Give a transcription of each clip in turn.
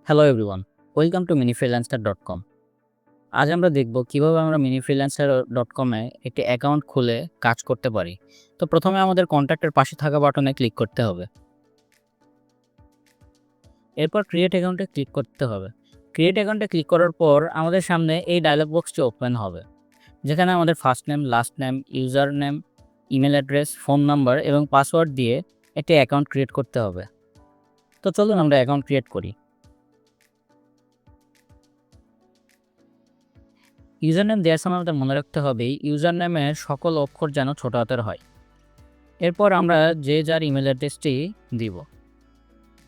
Hello everyone, welcome to minifreelancer.com। আজ আমরা দেখব কিভাবে আমরা minifreelancer.com এ একটি অ্যাকাউন্ট খুলে কাজ করতে পারি। তো প্রথমে আমাদের কন্ট্যাক্টের পাশে থাকা বাটনে ক্লিক করতে হবে। এরপর ক্রিয়েট অ্যাকাউন্টে ক্লিক করতে হবে। ক্রিয়েট অ্যাকাউন্টে ক্লিক করার পর আমাদের সামনে এই ডায়লগ বক্সটি ওপেন হবে, যেখানে আমাদের first name, last name, user name, email address, phone number এবং পাসওয়ার্ড দিয়ে একটি অ্যাকাউন্ট ক্রিয়েট করতে হবে। তো চলুন আমরা অ্যাকাউন্ট ক্রিয়েট করি। ইউজার নেম দেওয়ার সময় আমাদের মনে রাখতে হবে ইউজার নেমের সকল অক্ষর যেন ছোট হাতের হয়। এরপর আমরা যে যার ইমেল অ্যাড্রেসটি দিব।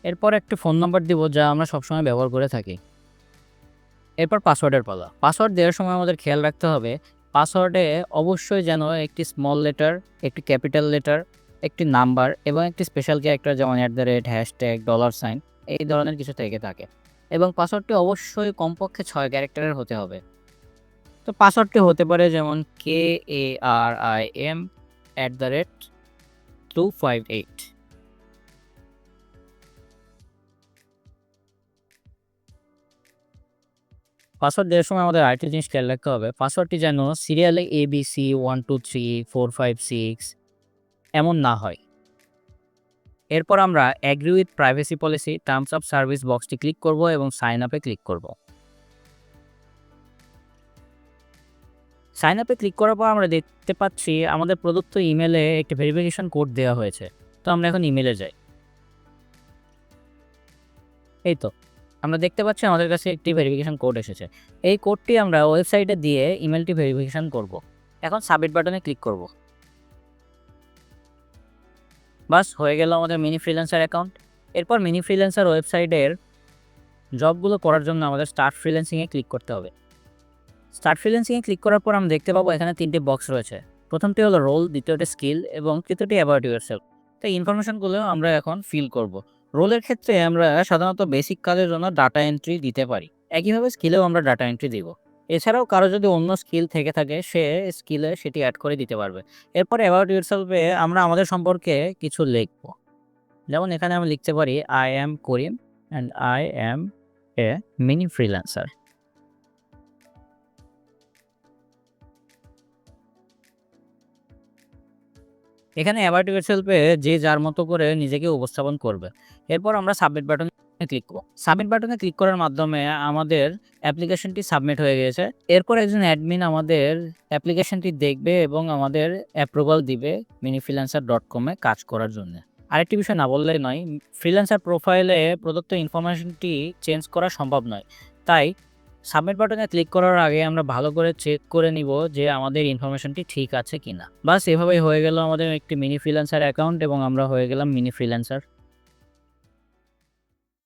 এরপর একটি ফোন নাম্বার দিব যা আমরা সবসময় ব্যবহার করে থাকি। এরপর পাসওয়ার্ডের পালা। পাসওয়ার্ড দেওয়ার সময় আমাদের খেয়াল রাখতে হবে পাসওয়ার্ডে অবশ্যই যেন একটি স্মল লেটার, একটি ক্যাপিটাল লেটার, একটি নাম্বার এবং একটি স্পেশাল ক্যারেক্টার যেমন #, $, এই ধরনের কিছু থেকে থাকে। এবং পাসওয়ার্ডটি অবশ্যই কমপক্ষে 6 ক্যারেক্টারের হতে হবে। তো পাসওয়ার্ডটি হতে পারে যেমন KARIM@258। পাসওয়ার্ড দেওয়ার সময় আমাদের আরেকটি জিনিস খেয়াল রাখতে হবে পাসওয়ার্ডটি যেন সিরিয়ালে ABC 1 2 3 4 5 6 এমন না হয়। এরপর আমরা agree with privacy policy terms of service বক্সটি ক্লিক করব এবং সাইন আপে ক্লিক করব। সাইন আপে ক্লিক করার পর আমরা দেখতে পাচ্ছি আমাদের প্রদত্ত ইমেলে একটি ভেরিফিকেশন কোড দেওয়া হয়েছে। তো আমরা এখন ইমেলে যাই। এই তো আমরা দেখতে পাচ্ছি আমাদের কাছে একটি ভেরিফিকেশন কোড এসেছে। এই কোডটি আমরা ওয়েবসাইটে দিয়ে ইমেলটি ভেরিফিকেশন করব। এখন সাবমিট বাটনে ক্লিক করব। বাস হয়ে গেল আমাদের মিনি ফ্রিল্যান্সার অ্যাকাউন্ট। এরপর মিনি ফ্রিল্যান্সার ওয়েবসাইটের জবগুলো করার জন্য আমাদের স্টার্ট ফ্রিল্যান্সিংয়ে ক্লিক করতে হবে। স্টার্ট ফ্রিল্যান্সিংয়ে ক্লিক করার পর আমরা দেখতে পাবো এখানে 3টি বক্স রয়েছে। প্রথমটি হলো রোল, দ্বিতীয়টি স্কিল এবং তৃতীয়টি অ্যাবাউট ইউরসেলফ। তো এই ইনফরমেশনগুলো আমরা এখন ফিল করব। রোলের ক্ষেত্রে আমরা সাধারণত বেসিক কাজের জন্য ডাটা এন্ট্রি দিতে পারি। একইভাবে স্কিলেও আমরা ডাটা এন্ট্রি দিব। এছাড়াও কারো যদি অন্য স্কিল থেকে থাকে সে স্কিলে সেটি অ্যাড করে দিতে পারবে। এরপর অ্যাবাউট ইউরসেলফে আমরা আমাদের সম্পর্কে কিছু লিখব। যেমন এখানে আমি লিখতে পারি I am Karim and I am A mini freelancer. এখানে অ্যাবাউট ইউরসেলফে যে যার মতো করে নিজেকে উপস্থাপন করবে। এরপর আমরা সাবমিট বাটনে ক্লিক করব। সাবমিট বাটনে ক্লিক করার মাধ্যমে আমাদের অ্যাপ্লিকেশনটি সাবমিট হয়ে গেছে। এরপর একজন অ্যাডমিন আমাদের অ্যাপ্লিকেশনটি দেখবে এবং আমাদের অ্যাপ্রুভাল দিবে minifreelancer.com এ কাজ করার জন্য। আরেকটি বিষয় না বললেই নয়, ফ্রিল্যান্সার প্রোফাইলে প্রদত্ত ইনফরমেশনটি চেঞ্জ করা সম্ভব নয়। তাই সাবমিট বাটনে ক্লিক করার আগে আমরা ভালো করে চেক করে নিব যে আমাদের ইনফরমেশনটি ঠিক আছে কিনা। বাস এভাবেই হয়ে গেল আমাদের একটি মিনি ফ্রিল্যান্সার অ্যাকাউন্ট এবং আমরা হয়ে গেলাম মিনি ফ্রিল্যান্সার।